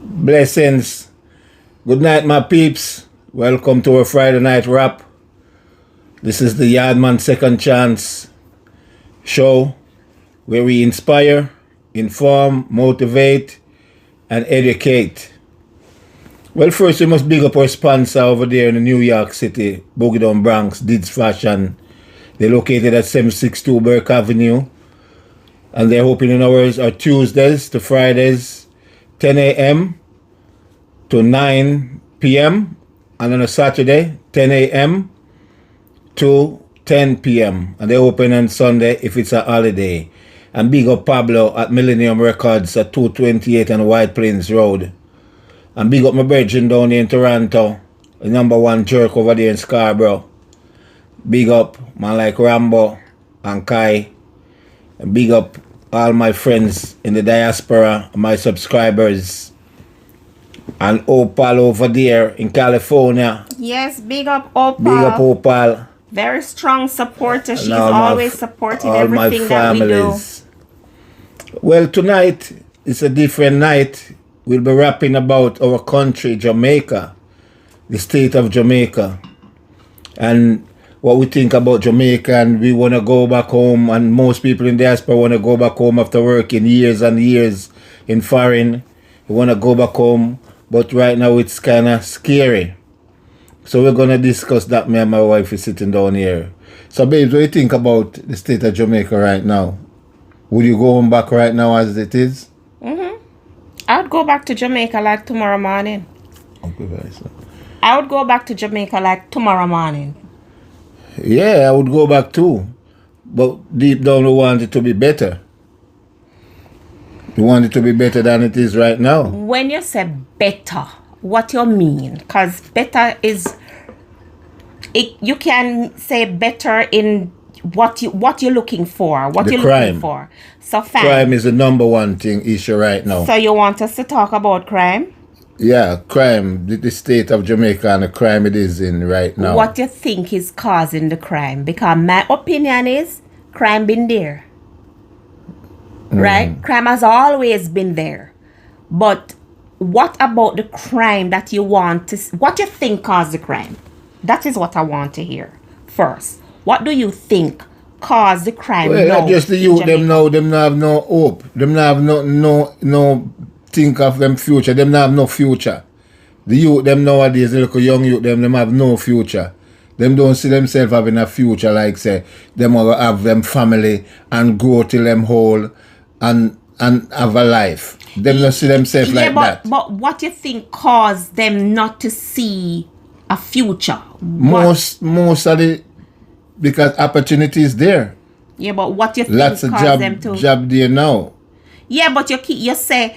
Blessings. Good night, my peeps. Welcome to our Friday night wrap. This is the Yardman Second Chance show where we inspire, inform, motivate, and educate. Well, first we must big up our sponsor over there in the New York City, Boogie Down Bronx, Dids Fashion. They're located at 762 Burke Avenue. And their opening hours are Tuesdays to Fridays, 10 a.m. to 9 p.m. And on a Saturday, 10 a.m. to 10 p.m. And they open on Sunday if it's a holiday. And big up Pablo at Millennium Records at 228 on White Plains Road. And big up my brethren down here in Toronto, the number one jerk over there in Scarborough. Big up man like Rambo and Kai. And big up all my friends in the diaspora, my subscribers. And Opal over there in California. Yes, big up Opal. Big up Opal. Very strong supporter. She's always supporting everything that we do. Well, tonight is a different night. We'll be rapping about our country, Jamaica, the state of Jamaica, and what we think about Jamaica. And we want to go back home, and most people in the diaspora want to go back home after working years and years in foreign. We want to go back home, but right now it's kind of scary. So we're going to discuss that. Me and my wife is sitting down here. So babes, what do you think about the state of Jamaica right now? Would you go home back right now as it is? I would go back to Jamaica like tomorrow morning. Okay, guys. I would go back to Jamaica like tomorrow morning. Yeah, I would go back too. But deep down we want it to be better. We want it to be better than it is right now. When you say better, what you mean? Because better is... you can say better in what you're looking for. What you're looking for. So fine. Crime is the number one issue right now. So you want us to talk about crime? Yeah, crime. The state of Jamaica and the crime it is in right now. What do you think is causing the crime? Because my opinion is crime been there. Right? Crime has always been there. But what about the crime that you want to... What do you think caused the crime? That is what I want to hear first. What do you think caused the crime? Well, just the youth, them now, them not have no hope. Them not have no think of them future. Them not have no future. The youth, them nowadays, the little young youth, them have no future. Them don't see themselves having a future like say, them will have them family and grow till them whole and have a life. Them don't see themselves like that. But what do you think caused them not to see a future? Most of the... Because opportunity is there. Yeah, but what you think lots of them to... job there now. Yeah, but you say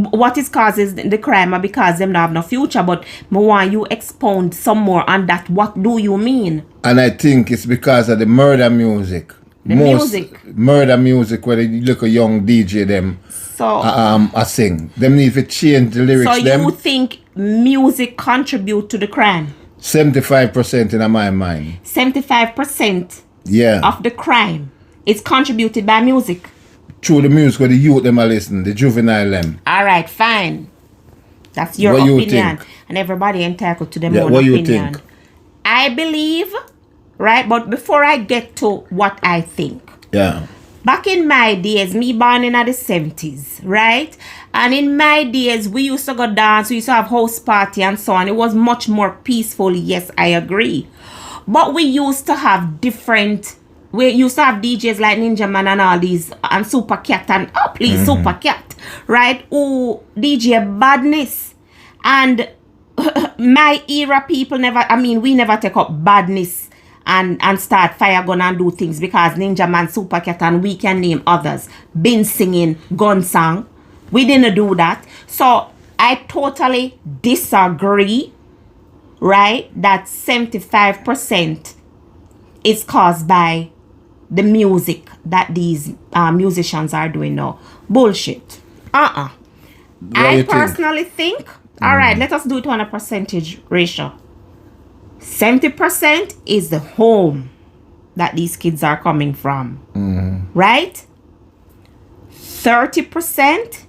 what is causes the crime are because them don't have no future. But I want you expound some more on that. What do you mean? And I think it's because of the murder music. Murder music where they look a young DJ them I sing. Them need to change the lyrics. So you think music contribute to the crime? 75% in my mind. 75% yeah. of the crime is contributed by music. Through the music where the youth them are listening, the juvenile them. Alright, fine. That's your opinion. And everybody entitled to their own opinion. What you think? I believe, right? But before I get to what I think. Yeah. Back in my days, me born in the 70s, right? And in my days, we used to go dance, we used to have house party and so on. It was much more peaceful, yes, I agree. But we used to have we used to have DJs like Ninja Man and all these, and Super Cat and, Super Cat, right? Who DJ badness. And my era people we never take up badness and start fire gun and do things because Ninja Man, Super Cat, and we can name others been singing gun song. We didn't do that. So I totally disagree, right? That 75% is caused by the music that these musicians are doing now. Bullshit. I personally think alright, let us do it on a percentage ratio. 70% is the home that these kids are coming from. Right? 30%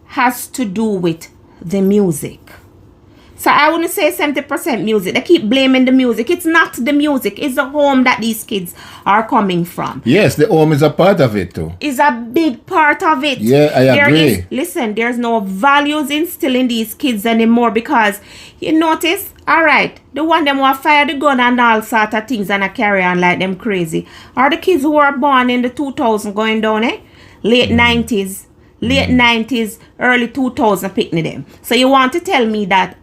has to do with the music. So I wouldn't say 70% music. They keep blaming the music. It's not the music. It's the home that these kids are coming from. Yes, the home is a part of it too. Is a big part of it. Yeah, I agree. Listen, there's no values instilled in these kids anymore because you notice, all right, the one them who fire the gun and all sort of things and a carry on like them crazy are the kids who were born in the 2000 going down, late 90s. Late 90s, early 2000 picnic them. So you want to tell me that,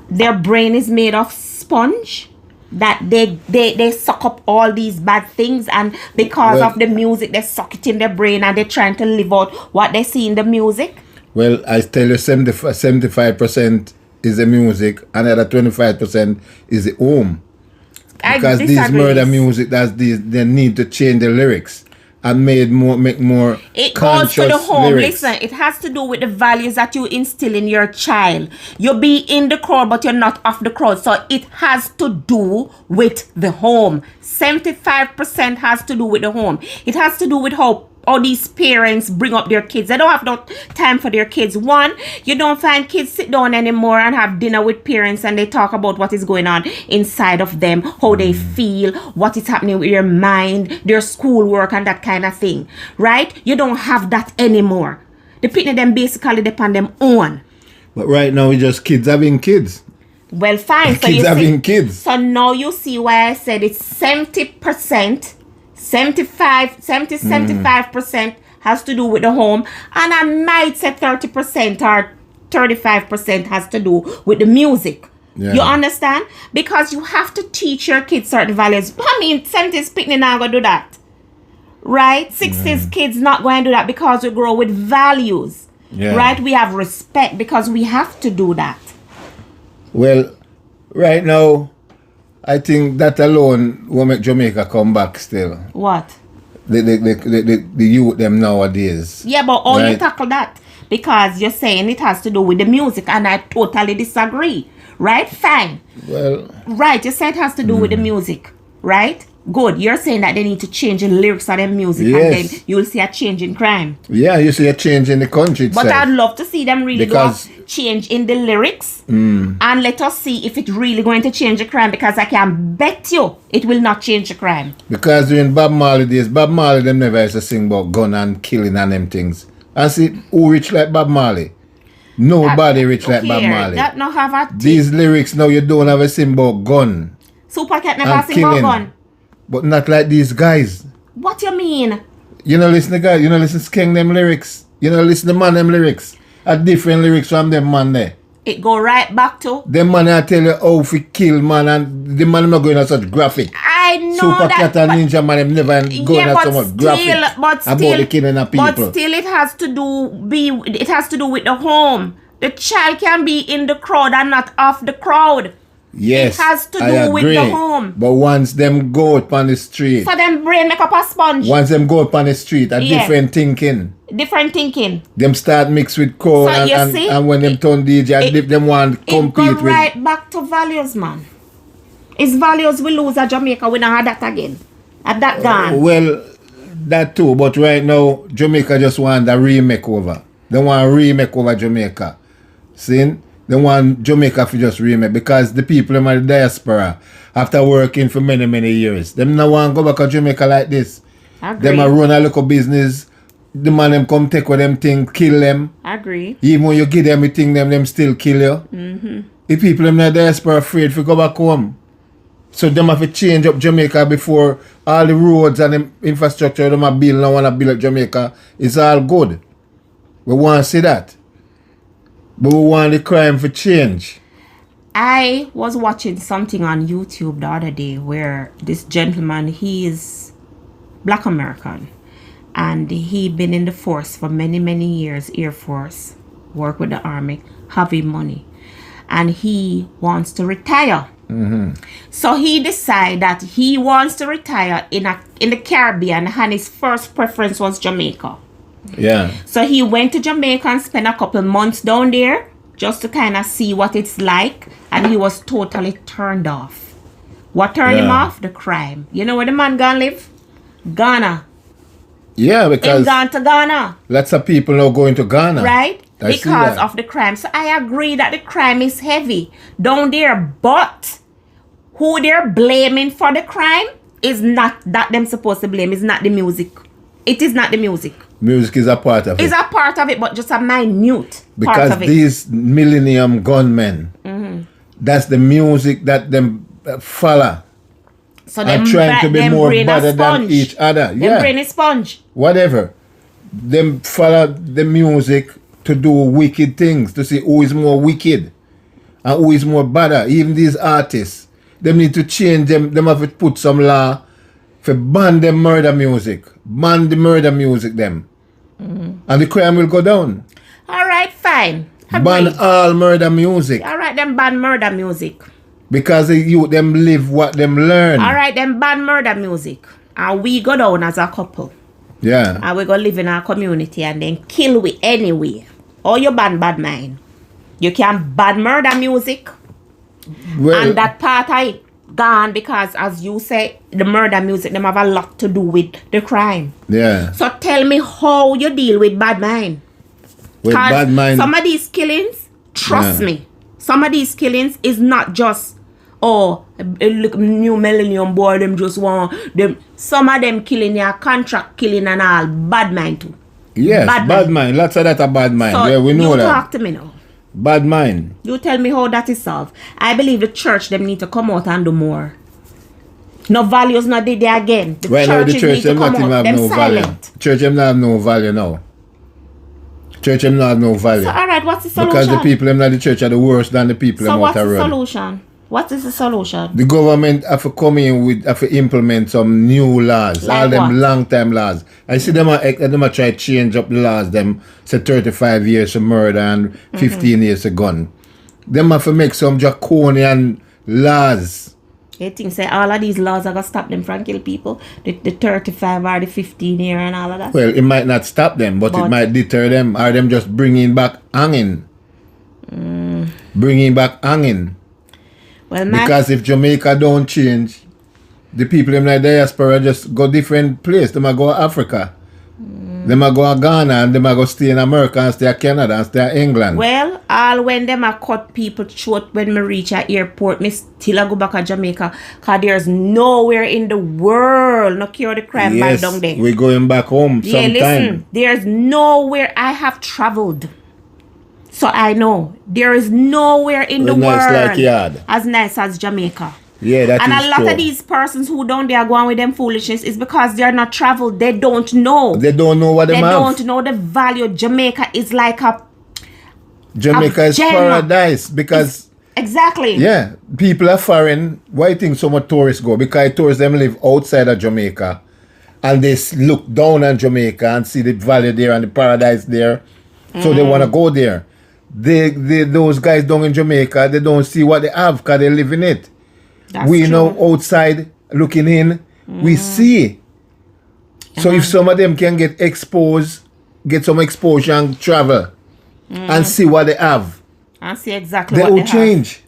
their brain is made of sponge? That they suck up all these bad things and because of the music, they suck it in their brain and they're trying to live out what they see in the music? Well, I tell you 75% is the music, another 25% is the home. Because these murder music, they need to change the lyrics. And make more it conscious goes to the home. lyrics. Listen, it has to do with the values that you instill in your child. You be in the crowd, but you're not off the crowd. So it has to do with the home. 75% has to do with the home. It has to do with how these parents bring up their kids. They don't have no time for their kids. One, you don't find kids sit down anymore and have dinner with parents and they talk about what is going on inside of them, how they feel, what is happening with your mind, their schoolwork and that kind of thing. Right? You don't have that anymore. The people them basically depend them own. But right now it's just kids having kids. Well, fine. So kids having kids. So now you see why I said it's 70%. 75% has to do with the home, and I might say 30% or 35% has to do with the music. Yeah. You understand? Because you have to teach your kids certain values. I mean, 70s picnic not gonna do that, right? 60s kids not going to do that because we grow with values, right? We have respect because we have to do that. Well, right now, I think that alone will make Jamaica come back still. What? The youth them nowadays. Yeah, but you tackle that because you're saying it has to do with the music and I totally disagree. Right? Fine. Well. Right, you said it has to do with the music. Right? Good. You're saying that they need to change the lyrics of their music and then you'll see a change in crime. Yeah, you see a change in the country itself. But I'd love to see them really do a change in the lyrics and let us see if it's really going to change the crime because I can bet you it will not change the crime. Because during Bob Marley days, Bob Marley them never used to sing about gun and killing and them things. And see, who rich like Bob Marley? Nobody rich like Bob Marley. That no have a These lyrics now you don't have a sing about gun. Supercat never sing about gun. But not like these guys. What you mean? You know listen to guys, you know listen to Skeng them lyrics. You know listen to man them lyrics. A different lyrics from them man there. It go right back to them man I tell you how to kill man and the man not going on such graphic. I know Supercat and Ninja man them never going on so much graphic about the killing of people. But still it has to do with the home. The child can be in the crowd and not off the crowd. Yes, it has to do with the home. But once them go up on the street, so them brain make up a sponge. Once them go up on the street, different thinking. Different thinking. Them start mix with crowd and when them turn DJ, them want to compete with. It go right back to values, man. It's values we lose at Jamaica. We don't have that again. At that gone. Well, that too. But right now, Jamaica just want a remake over. They want a remake over Jamaica. See? They want Jamaica to just remake because the people in the diaspora, after working for many, many years, them not want to go back to Jamaica like this. Them a run a local business. The man them come take with them thing, kill them. Agree. Even when you give them a thing, them still kill you. The people in the diaspora afraid to go back home. So them have to change up Jamaica before all the roads and the infrastructure them are build and want to build up Jamaica. It's all good. We want to see that. But we want the crime for change. I was watching something on YouTube the other day where this gentleman, he is Black American. And he been in the force for many, many years, Air Force, work with the Army, having money. And he wants to retire. So he decided that he wants to retire in the Caribbean and his first preference was Jamaica. Yeah. So he went to Jamaica and spent a couple months down there just to kind of see what it's like. And he was totally turned off. What turned him off? The crime. You know where the man gonna live? Ghana. Yeah, because he gone to Ghana. Lots of people now going to Ghana. Right? I see because that. of the crime. So I agree that the crime is heavy down there, but who they're blaming for the crime is not that them supposed to blame. It's not the music. It is not the music. Music is a part of It's it. a part of it, but just a minute part Because of it. these millennium gunmen, that's the music that them follow. So And trying to be them more brain a better than sponge. each other. Them Yeah. brain is sponge. Whatever. Them follow the music to do wicked things, to see who is more wicked and who is more better. Even these artists, them need to change them. Them have to put some law for ban them murder music. Ban the murder music them. And the crime will go down. All right, fine. Ban Agreed. all murder music. All right, them ban murder music. Because the youth them live what them learn. All right, them ban murder music. And we go down as a couple. Yeah. And we go live in our community and then kill we anyway. Or you ban bad mind. You can ban murder music. Well, And that part I gone because as you say, the murder music them have a lot to do with the crime. yeah. So tell me how you deal with bad mind. With 'Cause bad mind. some of these killings, trust Yeah. me, some of these killings is not just look, new millennium boy, them just want them. Some of them killing are contract killing and all bad mind too. Yes, bad bad mind. mind. Lots of that are bad mind. So Yeah, we know you that. talk to me now. Bad mind. You tell me how that is solved. I believe the church them need to come out and do more. No values not did there again. The Right now, the churches church need to them not come even out. have Them no value. silent. Church them not have no value now. Church them not have no value. So all right, what's the solution? Because the people them in the church are the worst than the people So them out what's the the road. solution? What is the solution? The government have to come in with, have to implement some new laws. Like all them what? long time laws. I see them are try to change up the laws. Them say 35 years for murder and 15 years for gun. Them have to make some draconian laws. They think say all of these laws are gonna stop them from kill people. The 35 or the 15 year and all of that. Well, it might not stop them, but it might deter them. Or them just bringing back hanging. Bringing back hanging. Well, Because if Jamaica don't change, the people in the diaspora just go different place. They might go to Africa. They might go to Ghana and they might go stay in America and stay in Canada and stay in England. well, all when them a cut people short when me reach a airport, me still a go back to Jamaica. Cause there's nowhere in the world no cure the crime back Yes, down there. we're going back home Yeah, sometime. listen, there's nowhere. I have traveled, so I know there is nowhere in the Nice world like yard. as nice as Jamaica. Yeah, that And is a lot true. of these persons who down there going with them foolishness is because they're not traveled. They don't know. They don't know what They them have. don't know the value. Jamaica is like a Jamaica is gem. paradise because exactly. yeah, people are foreign. Why you think so much tourists go? Because tourists them live outside of Jamaica and they look down on Jamaica and see the valley there and the paradise there. So they want to go there. Those guys down in Jamaica, they don't see what they have because they live in it. That's We true. know outside looking in, we see. So if some of them can get exposed, get some exposure and travel and see what they have, I see exactly they what will they have. change.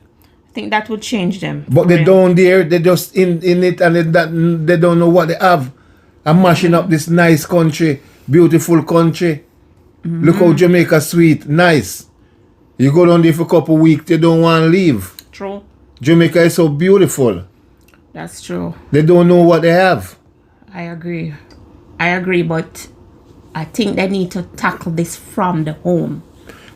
I think that would change them. But for they real. down there, they just in it and they don't know what they have. I'm mashing up this nice country, beautiful country. Look how Jamaica sweet, nice. You go down there for a couple weeks, they don't want to leave. True. Jamaica is so beautiful. That's true. They don't know what they have. I agree, but I think they need to tackle this from the home.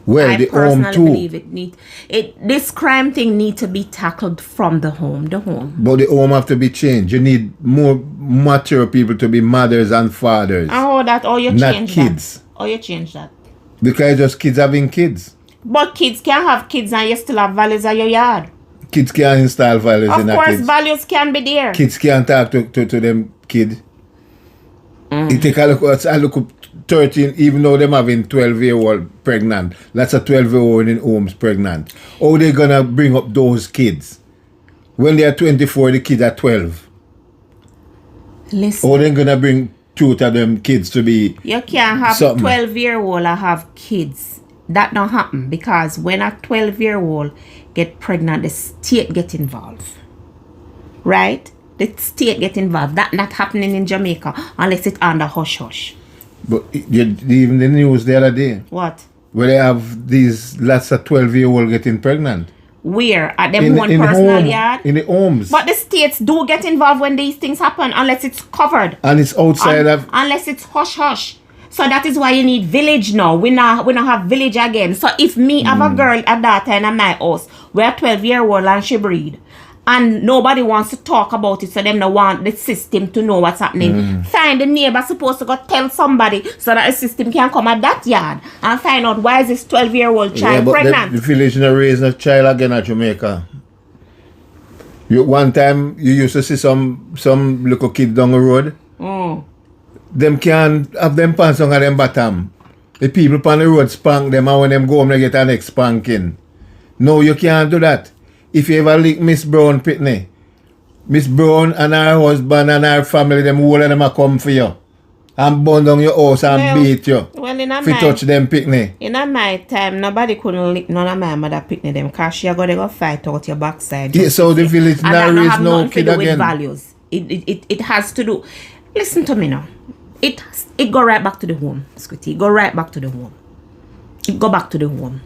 Well, I the home personally too. believe this crime thing need to be tackled from the home. The home. But the home have to be changed. You need more mature people to be mothers and fathers. Oh, you Not change kids. that. Oh, you change that. Because just kids having kids. But kids can have kids and you still have values at your yard. Kids can't install values Of in a course, kids. values can be there. Kids can't talk to them kid. You take a look up 13, even though them having 12-year-old pregnant. That's a 12-year-old in homes pregnant. How they gonna bring up those kids? When they are 24, the kids are 12. Listen, How they gonna bring two of them kids to be you can't have something? 12-year-old and have kids. That don't happen because when a 12-year-old get pregnant, the state get involved. Right? The state get involved. That not happening in Jamaica unless it's under hush hush. But even the news the other day, What? where they have these lots of 12-year-old getting pregnant. Where? At them one personal yard? In the homes. But the states do get involved when these things happen unless it's covered. And it's outside of... Unless it's hush-hush. So that is why you need village now. We not have village again. So if me have a girl, a daughter in my house, we're 12-year-old and she breed, and nobody wants to talk about it, so them don't want the system to know what's happening. Fine, the neighbor supposed to go tell somebody so that the system can come at that yard and find out why is this 12-year-old child pregnant. The village not raising a child again at Jamaica. One time you used to see some little kid down the road. Them can have them pants on them bottom. The people on the road spank them, and when them go home they get an next spanking. No, you can't do that. If you ever lick Miss Brown Pitney, Miss Brown and her husband and her family, them all of them a come for you and burn down your house and beat you. Well, if you touch them Pitney. In my time, nobody couldn't lick none of my mother Pitney them because she got to go fight out your backside. Yeah, so the village now raise no kid again. With values. It has to do. Listen to me now. It go right back to the home, Squitty. Go right back to the home. It go back to the home.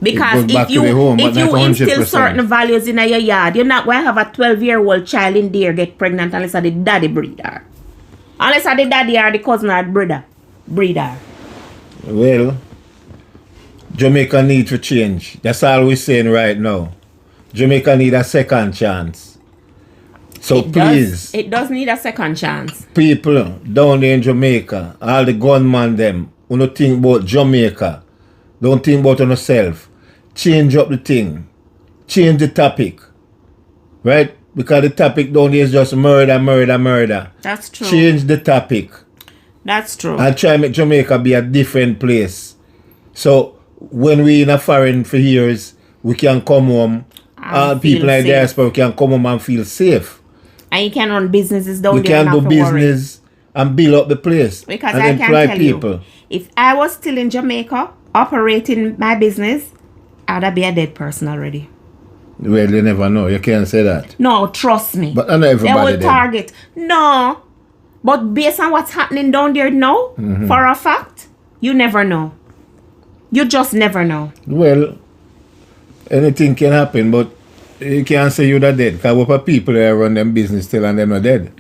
Because if you instill certain values in your yard, you're not going to have a 12-year-old child in there get pregnant unless the daddy breeder. Unless the daddy or the cousin or the breeder. Well, Jamaica need to change. That's all we're saying right now. Jamaica need a second chance. So please. It does need a second chance. People down there in Jamaica, all the gunmen them, who don't think about Jamaica. Don't think about yourself. Change up the thing. Change the topic. Right? Because the topic down there is just murder. That's true. Change the topic. That's true. And try to make Jamaica be a different place. So when we in a foreign for years, we can come home. People like diaspora can come home and feel safe. And you can run businesses down there. We can do business and build up the place. Because and I can tell people. You, if I was still in Jamaica operating my business, I'd be a dead person already. Well, you never know. You can't say that. No, trust me. But not everybody. They will target. No. But based on what's happening down there now, for a fact, you never know. You just never know. Well, anything can happen, but you can't say you're not dead. Because what people that run them business still and they're not dead.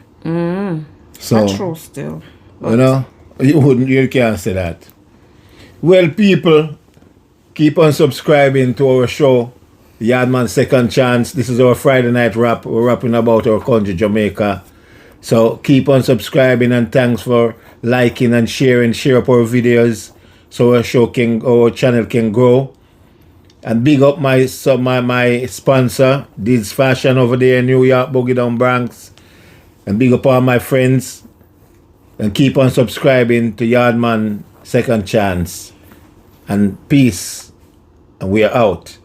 So, that's true still. But you know, you can't say that. Well, people, keep on subscribing to our show, Yardman Second Chance. This is our Friday night wrap. We're rapping about our country, Jamaica. So keep on subscribing, and thanks for liking and sharing. Share up our videos so our channel can grow. And big up my sponsor, Diz Fashion over there in New York, Boogie Down Bronx. And big up all my friends. And keep on subscribing to Yardman Second Chance. And peace. And we are out.